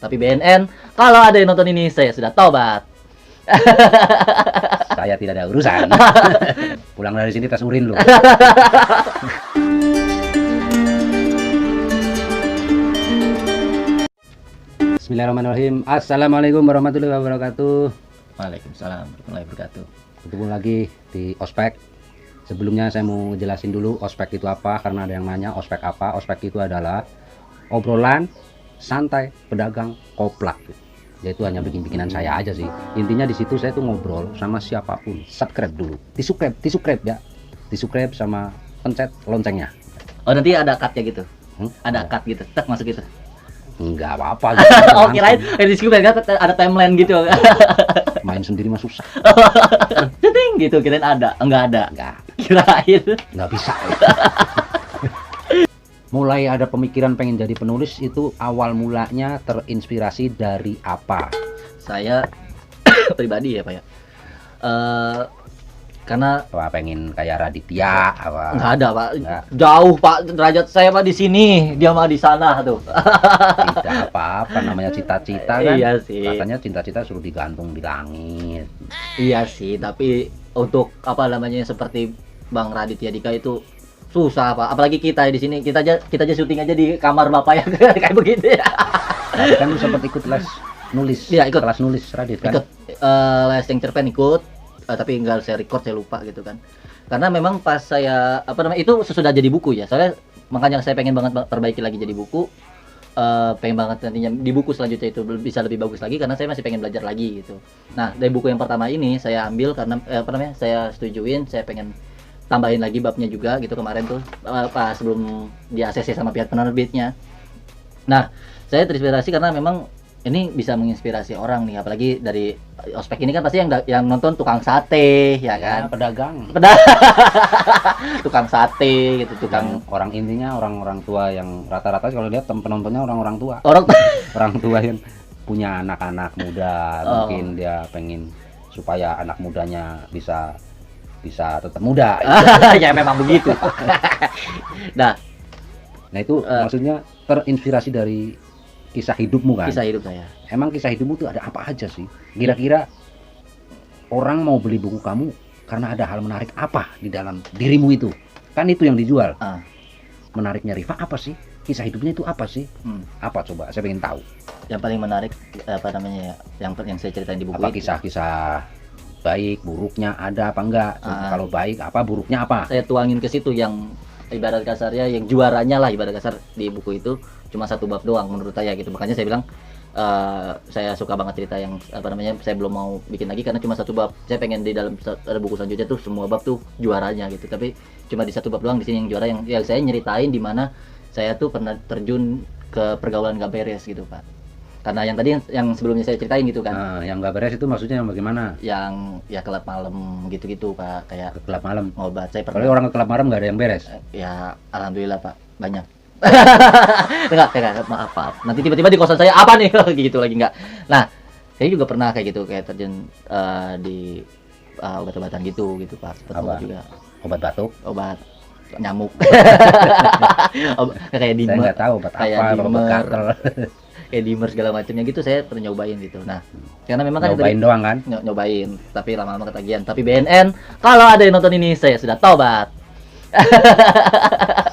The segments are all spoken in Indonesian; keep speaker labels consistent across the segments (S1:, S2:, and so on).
S1: Tapi BNN, kalau ada yang nonton ini, saya sudah tobat.
S2: Saya tidak ada urusan. Pulang dari sini tes urin lu. Bismillahirrahmanirrahim. Assalamualaikum warahmatullahi wabarakatuh.
S1: Waalaikumsalam warahmatullahi wabarakatuh.
S2: Ketemu lagi di ospek. Sebelumnya saya mau jelasin dulu ospek itu apa, karena ada yang nanya ospek apa. Ospek itu adalah obrolan santai pedagang koplak. Ya itu hanya bikin-bikinan saya aja sih. Intinya di situ saya tuh ngobrol sama siapapun. Subscribe dulu. Di-subscribe ya. Di-subscribe sama pencet loncengnya.
S1: Oh, nanti ada cut-nya gitu. Ada
S2: Oh.
S1: cut gitu. Tak masuk gitu.
S2: Enggak apa-apa gitu.
S1: Oh, kirain di Squid ada timeline gitu.
S2: Main sendiri mah susah.
S1: Ceting gitu, kirain ada. Enggak ada.
S2: Enggak,
S1: Kirain.
S2: enggak bisa. Mulai ada pemikiran pengen jadi penulis itu awal mulanya terinspirasi dari apa?
S1: Saya pribadi ya, Pak ya. Karena
S2: Apa pengen kayak Raditya apa?
S1: nggak ada, Pak.
S2: Nggak.
S1: Jauh, Pak, derajat saya Pak di sini, dia mah di sana tuh.
S2: Tidak apa-apa, namanya cita-cita kan.
S1: Iya sih.
S2: Katanya cita-cita suruh digantung di langit.
S1: Iya sih, tapi untuk apa namanya seperti Bang Raditya Dika itu susah, Pak. Apalagi kita di sini, kita aja syuting aja di kamar Bapak yang kayak begini.
S2: Tapi kan lu sempat ikut les nulis.
S1: Iya, ikut.
S2: Kelas nulis Radit kan.
S1: Ikut les yang cerpen ikut, tapi enggak saya record, saya lupa gitu kan. Karena memang pas saya apa namanya itu sesudah jadi buku ya. Soalnya makanya saya pengen banget perbaiki lagi jadi buku. Pengen banget nantinya di buku selanjutnya itu bisa lebih bagus lagi karena saya masih pengen belajar lagi gitu. Nah, dari buku yang pertama ini saya ambil karena apa namanya? Saya setujuin, saya pengen tambahin lagi babnya juga gitu kemarin tuh pas sebelum di ACC sama pihak penerbitnya. Nah, saya terinspirasi karena memang ini bisa menginspirasi orang nih, apalagi dari ospek ini kan pasti yang nonton tukang sate ya kan.
S2: Ya, pedagang.
S1: Tukang sate gitu, tukang
S2: Yang orang intinya orang-orang tua yang rata-rata kalau lihat penontonnya orang-orang tua.
S1: orang
S2: Orang tua yang punya anak-anak muda,
S1: Oh.
S2: mungkin dia pengen supaya anak mudanya bisa tetap muda.
S1: ya memang begitu, Pak. Nah,
S2: Nah itu maksudnya terinspirasi dari kisah hidupmu kan?
S1: kisah hidup saya.
S2: Emang kisah hidupmu tuh ada apa aja sih? Kira-kira orang mau beli buku kamu karena ada hal menarik apa di dalam dirimu itu? Kan itu yang dijual.
S1: Ah.
S2: Menariknya Rifa apa sih? Kisah hidupnya itu apa sih? Apa coba? Saya pengen tahu.
S1: Yang paling menarik apa namanya ya? Yang saya ceritain di buku
S2: Apa
S1: itu.
S2: kisah-kisah baik, buruknya ada apa enggak? Kalau baik apa, buruknya apa?
S1: Saya tuangin ke situ yang ibarat kasarnya yang juaranya lah ibarat kasar di buku itu cuma satu bab doang menurut saya gitu. Makanya saya bilang saya suka banget cerita yang apa namanya saya belum mau bikin lagi karena cuma satu bab. Saya pengen di dalam ada buku selanjutnya tuh semua bab tuh juaranya gitu. Tapi cuma di satu bab doang di sini yang juara yang saya nyeritain di mana saya tuh pernah terjun ke pergaulan gak beres gitu, Pak. Karena yang tadi yang sebelumnya saya ceritain gitu kan.
S2: Nah, yang nggak beres itu maksudnya yang bagaimana?
S1: Yang ya kelab malam gitu-gitu, Pak, kayak
S2: Ke klub malam.
S1: ngobat. Saya
S2: Kalau
S1: pernah
S2: orang ke klub malam nggak ada yang beres.
S1: ya alhamdulillah, Pak, banyak. Enggak, maaf, Pak. Nanti tiba-tiba di kosan saya apa nih gitu lagi enggak. Nah, saya juga pernah kayak gitu, kayak terjun di obat-obatan gitu Pak. Seperti
S2: Apa?
S1: juga
S2: Obat batuk?
S1: obat nyamuk. Kayak
S2: Saya
S1: dimer,
S2: nggak tahu obat
S1: kayak
S2: apa, obat
S1: dimer.
S2: gatel.
S1: kayak dimer segala macamnya gitu saya pernah nyobain gitu. Nah, karena memang kan
S2: Nyobain doang kan?
S1: nyobain, tapi lama-lama ketagihan. Tapi BNN, kalau ada yang nonton ini saya sudah tobat.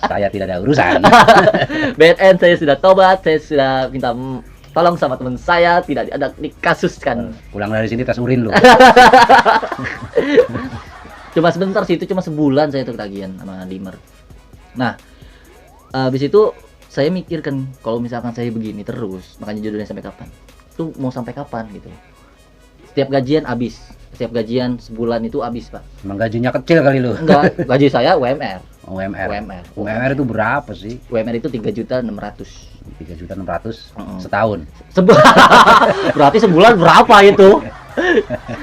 S2: Saya tidak ada urusan.
S1: BNN saya sudah tobat, saya sudah minta tolong sama teman saya tidak ada dikasuskan.
S2: Pulang dari sini tes urin lu.
S1: Cuma sebentar sih, itu cuma sebulan saya tuh ketagihan sama dimer. Nah, habis itu saya mikirkan kalau misalkan saya begini terus, makanya judulnya sampai kapan? Tuh mau sampai kapan gitu. Setiap gajian habis. Setiap gajian sebulan itu habis, Pak.
S2: Emang gajinya kecil kali lu.
S1: Enggak, gaji saya UMR.
S2: UMR. UMR itu berapa sih?
S1: UMR itu 3.600.000.
S2: 3.600.000 setahun.
S1: Berarti sebulan berapa itu?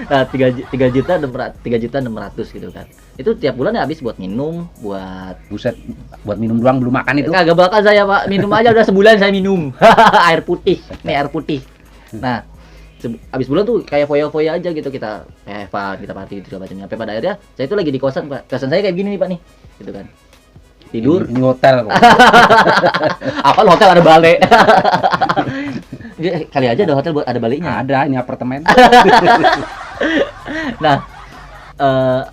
S1: Nah, 3.600.000 gitu kan. Itu tiap bulan ya habis buat minum, buat
S2: Buset, buat minum doang belum makan itu.
S1: kagak bakal saya, Pak. Minum aja udah sebulan saya minum. Air putih. Nih air putih. Nah, habis bulan tuh kayak foya-foya aja gitu, kita fun, kita party gitu macamnya. Sampai pada akhirnya saya itu lagi di kosan, Pak. Kosan saya kayak gini nih, Pak nih. Gitu kan. Tidur.
S2: Ini hotel kok.
S1: Apa hotel ada balai. Kali aja ada hotel buat ada baliknya.
S2: Ada ini apartemen.
S1: Nah,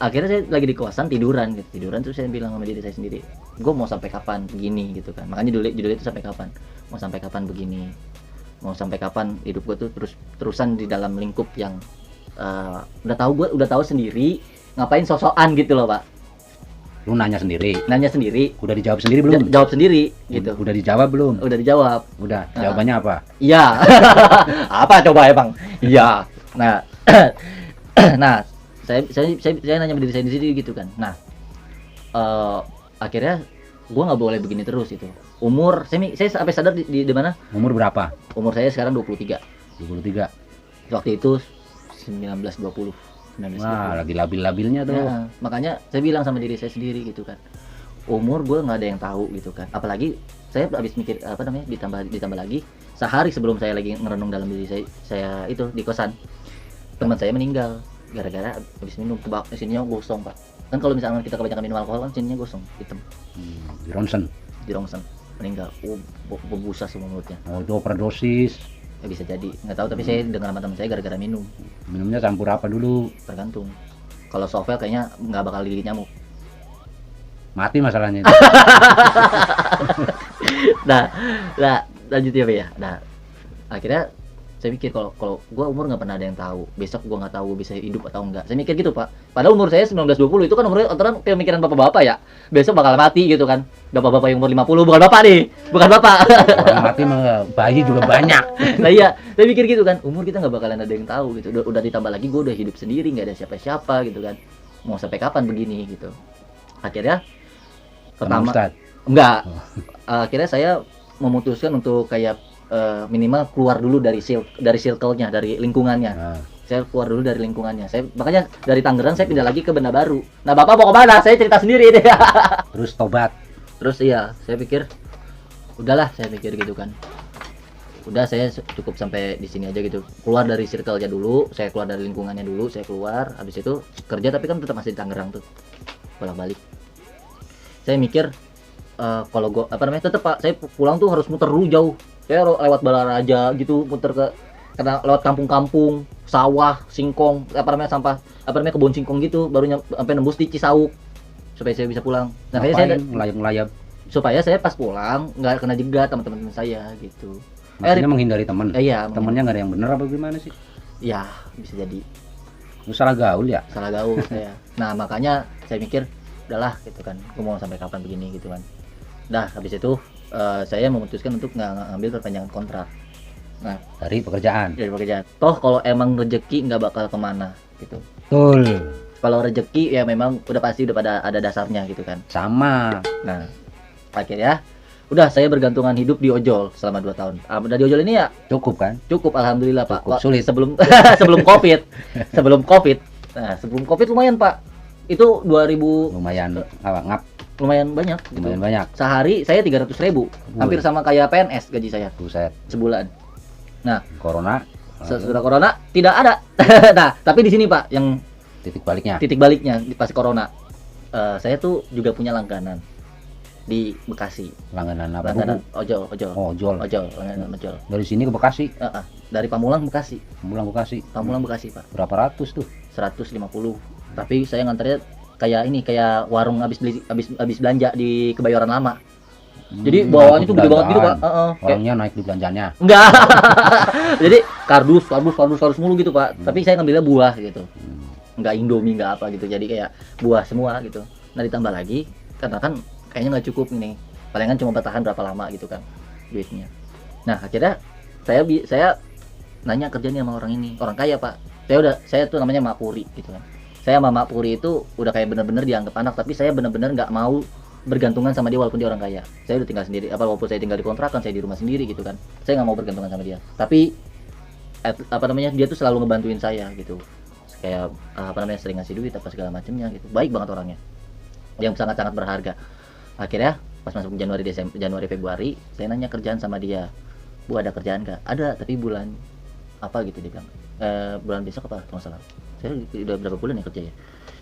S1: akhirnya saya lagi di kosan tiduran terus saya bilang sama diri saya sendiri, gue mau sampai kapan begini gitu kan. Makanya judulnya itu sampai kapan, mau sampai kapan begini, mau sampai kapan hidup gue tuh terusan di dalam lingkup yang udah tahu sendiri, ngapain sosokan gitu loh, Pak.
S2: Lu nanya sendiri.
S1: Udah
S2: Dijawab sendiri belum?
S1: jawab sendiri gitu.
S2: Udah dijawab belum?
S1: Udah dijawab.
S2: Udah. Jawabannya apa?
S1: Iya. Apa coba ya, Bang? Iya. Nah, nah, saya nanya sama diri saya sendiri gitu kan. Nah, akhirnya gua nggak boleh begini terus itu. Umur saya sampai sadar di mana?
S2: Umur berapa?
S1: Umur saya sekarang 23.
S2: 23.
S1: Waktu itu 1920.
S2: Wah, lagi labil-labilnya tuh.
S1: Nah, makanya saya bilang sama diri saya sendiri gitu kan. Umur gue nggak ada yang tahu gitu kan. Apalagi saya habis mikir ditambah lagi sehari sebelum saya lagi ngerenung dalam diri saya itu di kosan. Teman saya meninggal gara-gara habis minum sininya gosong, Pak. Kan kalau misalnya kita kebanyakan minum alkohol kan sininya gosong, hitam.
S2: Di ronsen.
S1: Meninggal. Berbusa semua mulutnya.
S2: Oh, itu overdosis.
S1: Ya bisa jadi, nggak tahu, tapi saya dengar sama teman saya gara-gara minum.
S2: Minumnya campur apa dulu?
S1: Tergantung. Kalau sovel kayaknya nggak bakal digigit nyamuk.
S2: Mati masalahnya itu.
S1: Nah, lanjut ya, Pak ya. Nah, akhirnya saya mikir kalau gua umur nggak pernah ada yang tahu. Besok gua nggak tahu bisa hidup atau enggak. Saya mikir gitu, Pak. Padahal umur saya 1920 itu kan umurnya aturan pemikiran bapak-bapak ya. Besok bakal mati gitu kan. Bapak-bapak yang umur 50 bukan bapak nih. Bukan bapak.
S2: Orang mati mah bayi juga banyak.
S1: Nah iya, saya mikir gitu kan. Umur kita nggak bakalan ada yang tahu gitu. Udah ditambah lagi gua udah hidup sendiri, nggak ada siapa-siapa gitu kan. Mau sampai kapan begini gitu. Akhirnya pertama enggak. Akhirnya saya memutuskan untuk kayak minimal keluar dulu dari circle-nya, dari lingkungannya. Saya keluar dulu dari lingkungannya. Makanya dari Tangerang saya pindah lagi ke Benda Baru. Nah, Bapak mau kemana? Saya cerita sendiri deh.
S2: Terus tobat.
S1: Terus iya, saya pikir udahlah, saya pikir gitu kan. Udah, saya cukup sampai di sini aja gitu. Keluar dari circle-nya dulu, saya keluar dari lingkungannya dulu, saya keluar. Habis itu kerja tapi kan tetap masih di Tangerang tuh. Bolak-balik. Saya mikir kalau gue tetap, Pak, saya pulang tuh harus muter dulu jauh. Saya lewat Balaraja gitu, muter karena lewat kampung-kampung, sawah, singkong, sampah, kebun singkong gitu, baru sampai nembus di Cisauk supaya saya bisa pulang. Nah, saya
S2: melayap-layap
S1: supaya saya pas pulang nggak kena jegat sama teman-teman saya gitu.
S2: Maksudnya menghindari teman.
S1: Iya,
S2: temennya nggak ada yang bener apa gimana sih?
S1: Ya, bisa jadi.
S2: Lu salah gaul ya?
S1: Salah gaul saya. Nah, makanya saya mikir udahlah gitu kan, gue mau sampai kapan begini gitu kan. Nah, habis itu saya memutuskan untuk ngambil perpanjangan kontrak. Nah,
S2: dari pekerjaan.
S1: Toh kalau emang rezeki nggak bakal kemana gitu.
S2: Betul.
S1: Kalau rezeki ya memang udah pasti udah pada ada dasarnya gitu kan.
S2: Sama.
S1: Nah, akhirnya udah saya bergantungan hidup di ojol selama 2 tahun. Dari ojol ini ya
S2: cukup kan?
S1: Cukup, alhamdulillah, Pak.
S2: Cukup sulit.
S1: Sebelum Covid. Nah, sebelum Covid lumayan, Pak. Itu 2000
S2: lumayan
S1: lumayan banyak gitu.
S2: Lumayan banyak.
S1: Sehari saya 300.000. Hampir sama kayak PNS gaji saya.
S2: Buset.
S1: Sebulan. Nah,
S2: corona
S1: sesudah corona tidak ada. Nah, tapi di sini, Pak, yang titik baliknya pas corona. Saya tuh juga punya langganan di Bekasi.
S2: Langganan apa?
S1: Langganan ojol.
S2: Langganan ojol. Dari sini ke Bekasi?
S1: Dari Pamulang Bekasi, Pak.
S2: Berapa ratus tuh?
S1: 150. Tapi saya nganternya kayak warung habis belanja di Kebayoran Lama. Jadi bawaannya tuh gede banget gitu, Pak.
S2: Orangnya naik di belanjanya.
S1: Enggak. Jadi kardus mulu gitu, Pak. Tapi saya ngambilnya buah gitu. Enggak Indomie, enggak apa gitu. Jadi kayak buah semua gitu. Nah, ditambah lagi karena kan kayaknya nggak cukup ini. Palingan cuma bertahan berapa lama gitu kan duitnya. Nah, akhirnya saya nanya kerjanya sama orang ini, orang kaya, Pak. Saya tuh namanya Mak Puri gitu kan. Saya sama Mak Puri itu udah kayak bener-bener dianggap anak, tapi saya bener-bener nggak mau bergantungan sama dia walaupun dia orang kaya. Saya udah tinggal sendiri, walaupun saya tinggal di kontrakan, saya di rumah sendiri gitu kan. Saya nggak mau bergantungan sama dia. Tapi dia tuh selalu ngebantuin saya gitu. Kayak sering ngasih duit apa segala macamnya gitu. Baik banget orangnya. Yang sangat-sangat berharga. Akhirnya pas masuk Januari Februari, saya nanya kerjaan sama dia. Bu, ada kerjaan nggak? Ada, tapi bulan apa gitu dia bilang. Bulan besok apa kalau salah. Saya udah berapa bulan ya kerja ya.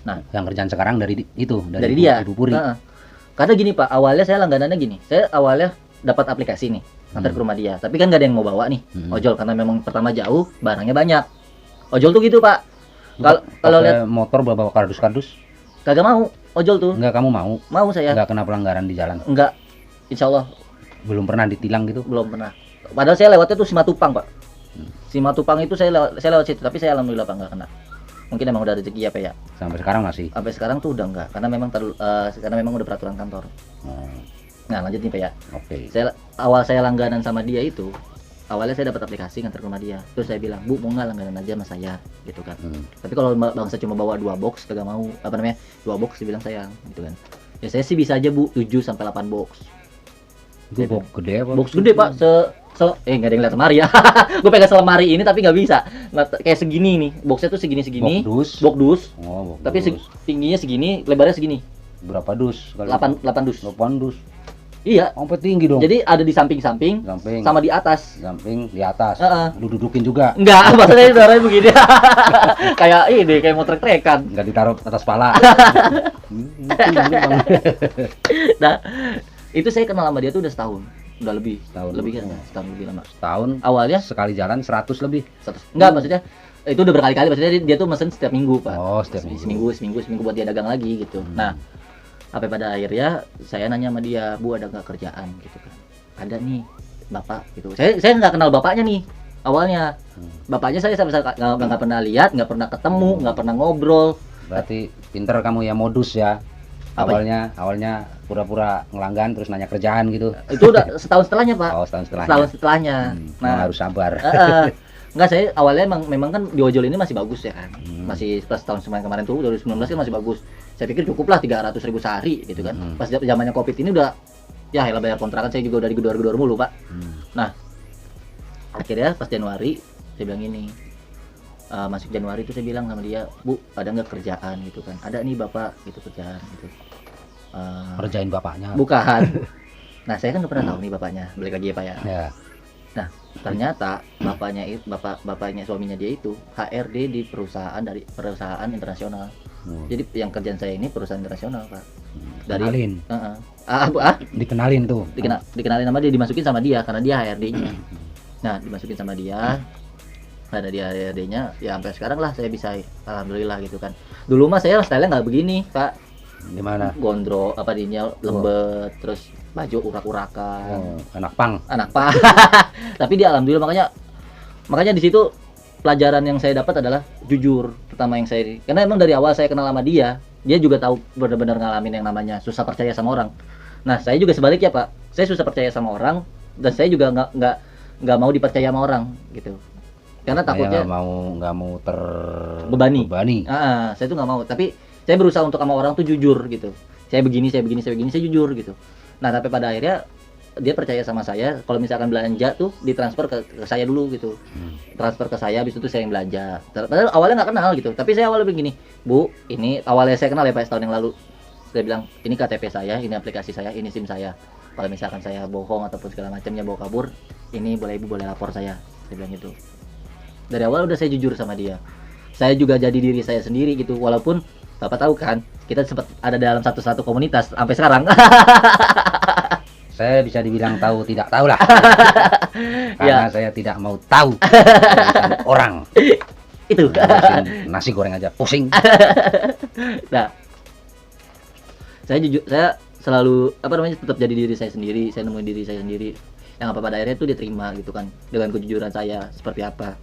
S1: Nah,
S2: yang kerjaan sekarang dari
S1: dari dia.
S2: Ibu Puri.
S1: Karena gini, Pak, awalnya saya langganannya gini. Saya awalnya dapat aplikasi nih. nganter ke rumah dia. Tapi kan nggak ada yang mau bawa nih ojol karena memang pertama jauh, barangnya banyak. Ojol tuh gitu pak. Kalau lihat
S2: motor bawa kardus-kardus,
S1: kagak mau ojol tuh.
S2: enggak, kamu mau?
S1: Mau saya.
S2: Enggak kena pelanggaran di jalan?
S1: Enggak. Insya Allah
S2: Belum pernah ditilang gitu?
S1: belum pernah. Padahal saya lewatnya tuh Simatupang pak. Simatupang itu saya lewat situ, tapi saya alhamdulillah pak nggak kena. Mungkin emang udah rezeki apa ya.
S2: Sampai sekarang masih?
S1: Sampai sekarang tuh udah enggak, karena memang udah peraturan kantor. Nah lanjut nih pak ya.
S2: Oke.
S1: Awal saya langganan sama dia itu, awalnya saya dapat aplikasi nganter ke rumah dia. Terus saya bilang, Bu mau nggak langganan aja sama saya, gitu kan. Tapi kalau bangsa cuma bawa 2 box, kagak mau. 2 box dibilang sayang, gitu kan. Ya saya sih bisa aja Bu, 7 sampai 8 box.
S2: Itu box gede apa?
S1: Box gede pak, nggak ada yang lihat lemari ya. Gue pegang selemari ini tapi nggak bisa. Nah, kayak segini nih, boxnya tuh segini.
S2: Box
S1: dus.
S2: Oh, box
S1: Tapi
S2: dus.
S1: tingginya segini, lebarnya segini.
S2: Berapa dus?
S1: 8 dus.
S2: 8 dus.
S1: Iya.
S2: Sampai tinggi dong.
S1: Jadi ada di samping sama di atas.
S2: Samping di atas.
S1: Heeh.
S2: Lu dudukin juga.
S1: Enggak, maksudnya suaranya begini. Kayak mau trek-trekan.
S2: Enggak ditaruh atas pala.
S1: Nah, itu saya kenal sama dia tuh udah setahun. Udah lebih.
S2: Setahun.
S1: Lebih kan? Setahun lebih lama.
S2: Setahun
S1: Awalnya
S2: sekali jalan 100 lebih.
S1: enggak, maksudnya itu udah berkali-kali, maksudnya dia tuh mesen setiap minggu, Pak.
S2: Oh, setiap minggu.
S1: Seminggu buat dia dagang lagi gitu. Nah, sampai pada akhirnya saya nanya sama dia, Bu ada nggak kerjaan gitu kan? Ada nih, Bapak gitu. Saya nggak kenal bapaknya nih awalnya. Bapaknya saya sampai nggak pernah lihat, nggak pernah ketemu, nggak pernah ngobrol.
S2: Berarti pinter kamu ya, modus ya.
S1: Apa?
S2: Awalnya pura-pura ngelanggan terus nanya kerjaan gitu.
S1: Itu udah setahun setelahnya, Pak.
S2: Oh, setahun
S1: Setelahnya.
S2: Nah, harus sabar.
S1: Enggak, saya awalnya memang kan di ojol ini masih bagus ya kan. Masih pas tahun kemarin tuh 2019 kan masih bagus. Saya pikir cukup lah 300.000 sehari gitu kan. Pas zamannya Covid ini udah ya elah bayar kontrakan saya juga udah digedor-gedor mulu, Pak. Nah, akhirnya pas Januari saya bilang gini. Masuk Januari itu saya bilang sama dia, Bu ada nggak kerjaan gitu kan? Ada nih Bapak gitu kerjaan gitu.
S2: Kerjain bapaknya.
S1: Bukan. Nah saya kan nggak pernah tahu nih bapaknya, balik lagi ya Pak ya.
S2: Ya.
S1: Nah ternyata bapaknya suaminya dia itu HRD di perusahaan internasional. Jadi yang kerjaan saya ini perusahaan internasional Pak.
S2: Kenalin. Dikenalin tuh.
S1: Dikenalin sama dia, dimasukin sama dia karena dia HRD-nya. Nah dimasukin sama dia. Ada di HRD-nya ya sampai sekarang lah saya bisa alhamdulillah gitu kan. Dulu mah saya style-nya nggak begini Pak.
S2: Gimana?
S1: Gondrong lembet, terus baju urak-urakan.
S2: Anak pang.
S1: Tapi dia alhamdulillah makanya di situ pelajaran yang saya dapat adalah jujur pertama yang saya, karena emang dari awal saya kenal sama dia juga tahu benar-benar ngalamin yang namanya susah percaya sama orang. Nah saya juga sebaliknya Pak, saya susah percaya sama orang dan saya juga nggak mau dipercaya sama orang gitu. Karena takutnya
S2: nggak mau
S1: terbebani. Saya tuh nggak mau. Tapi saya berusaha untuk sama orang tuh jujur gitu. Saya begini, saya jujur gitu. Nah tapi pada akhirnya dia percaya sama saya. Kalau misalkan belanja tuh ditransfer ke saya dulu gitu. Transfer ke saya, habis itu saya yang belanja. Padahal awalnya nggak kenal gitu. Tapi saya awalnya begini, Bu, ini awalnya saya kenal ya Pak setahun yang lalu. Saya bilang, ini KTP saya, ini aplikasi saya, ini SIM saya. Kalau misalkan saya bohong ataupun segala macamnya bawa kabur, ini Ibu boleh lapor saya. Saya bilang gitu. Dari awal udah saya jujur sama dia. Saya juga jadi diri saya sendiri gitu. Walaupun Bapak tahu kan, kita sempat ada dalam satu komunitas sampai sekarang.
S2: Saya bisa dibilang tahu tidak tahu lah. Karena saya tidak mau tahu orang.
S1: Itu.
S2: Nasi goreng aja pusing.
S1: Nah, saya selalu tetap jadi diri saya sendiri. Saya nemuin diri saya sendiri. Yang pada akhirnya itu diterima gitu kan, dengan kejujuran saya seperti apa.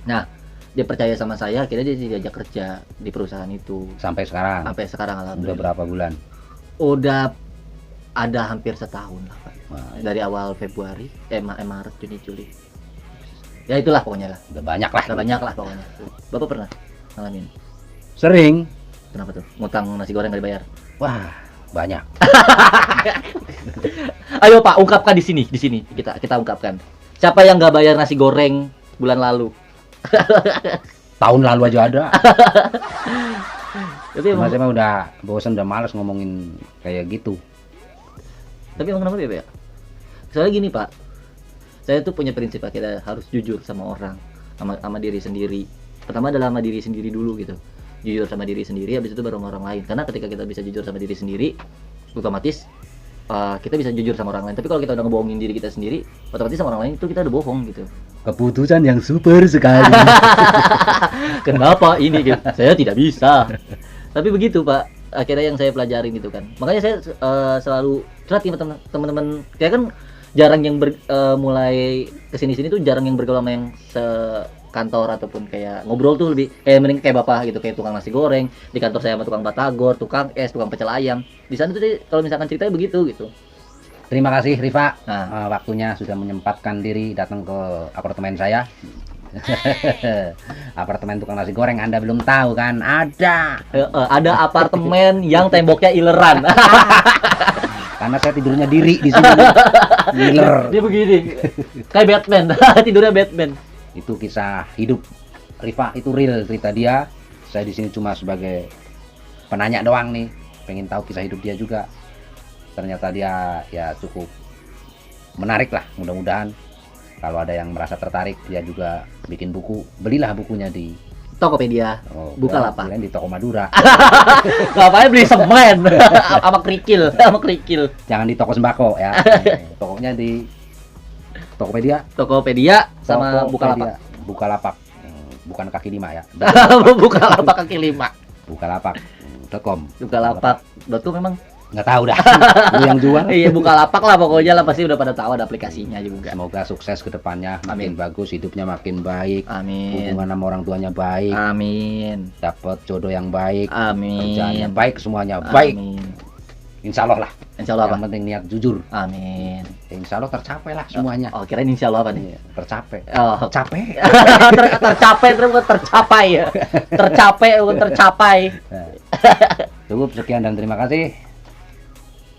S1: Nah, dia percaya sama saya, akhirnya dia diajak kerja di perusahaan itu.
S2: Sampai sekarang alhamdulillah. Udah berapa bulan?
S1: Udah ada hampir setahun lah Pak. Dari awal Februari, Maret, Juni, Juli. Ya itulah pokoknya lah.
S2: Udah banyak lah
S1: pokoknya. Bapak pernah ngalamin?
S2: Sering.
S1: Kenapa tuh? Ngutang nasi goreng nggak dibayar?
S2: Wah, banyak.
S1: Ayo Pak, ungkapkan di sini kita ungkapkan. Siapa yang nggak bayar nasi goreng bulan lalu?
S2: Tahun lalu aja ada.
S1: Tapi emang,
S2: saya mah udah bosan, udah malas ngomongin kayak gitu.
S1: Tapi emang kenapa ya? Soalnya gini Pak, saya tuh punya prinsip kita harus jujur sama orang, sama diri sendiri. Pertama adalah sama diri sendiri dulu gitu. Jujur sama diri sendiri, habis itu baru sama orang lain. Karena ketika kita bisa jujur sama diri sendiri, otomatis kita bisa jujur sama orang lain. Tapi kalau kita udah ngebohongin diri kita sendiri, otomatis sama orang lain itu kita udah bohong gitu.
S2: Keputusan yang super sekali.
S1: Kenapa ini gitu? Saya tidak bisa. Tapi begitu Pak, akhirnya yang saya pelajarin gitu kan. Makanya saya selalu curhat sama teman-teman. Kayak kan jarang yang mulai kesini-sini tuh jarang yang bergaul sama yang sekantor ataupun kayak ngobrol tuh lebih kayak mending kayak bapak gitu, kayak tukang nasi goreng. Di kantor saya sama tukang batagor, tukang es, tukang pecel ayam. Di sana tuh kalau misalkan ceritanya begitu gitu.
S2: Terima kasih Rifa,
S1: Nah.
S2: waktunya sudah menyempatkan diri datang ke apartemen saya. Apartemen tukang nasi goreng, Anda belum tahu kan?
S1: Ada apartemen yang temboknya ileran.
S2: Karena saya tidurnya diri di sini. Giler.
S1: Dia begini, kayak Batman. Tidurnya Batman.
S2: Itu kisah hidup Rifa, itu real cerita dia. Saya di sini cuma sebagai penanya doang nih, pengen tahu kisah hidup dia juga. Ternyata dia ya cukup menarik lah. Mudah-mudahan kalau ada yang merasa tertarik, dia juga bikin buku, belilah bukunya di
S1: Tokopedia. Bukalapak.
S2: Kirain di toko Madura.
S1: Ngapain beli semen sama kerikil.
S2: Jangan di toko sembako ya. Tokonya di Tokopedia,
S1: Tokopedia sama
S2: Tokopedia.
S1: Bukalapak.
S2: Bukalapak. Bukan kaki lima ya.
S1: Bukalapak kaki 5.
S2: Bukalapak.com.
S1: Bukalapak.com memang.
S2: Nggak tahu dah. Lu yang jual.
S1: Iya, Bukalapak lah pokoknya lah, pasti udah pada tahu ada aplikasinya juga.
S2: Semoga sukses ke depannya, makin
S1: Amin.
S2: bagus, hidupnya makin baik,
S1: Amin.
S2: hubungan sama orang tuanya baik,
S1: Amin.
S2: dapat jodoh yang baik,
S1: Amin.
S2: kerjaannya baik, semuanya baik.
S1: Amin.
S2: Insya Allah lah.
S1: Insya Allah
S2: Yang
S1: apa?
S2: penting niat jujur.
S1: Amin.
S2: Ya, insya Allah tercapai lah semuanya.
S1: Oh, kirain insya Allah apa nih?
S2: Tercapai.
S1: Oh,
S2: Capek.
S1: tercapai terus bukan tercapai ya. Tercapai bukan tercapai.
S2: Nah, cukup sekian dan terima kasih.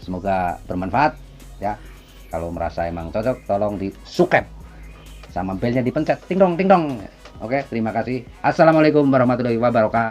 S2: Semoga bermanfaat ya. Kalau merasa emang cocok, tolong di subscribe sama belnya dipencet, ting dong ting dong. Oke, terima kasih. Assalamualaikum warahmatullahi wabarakatuh.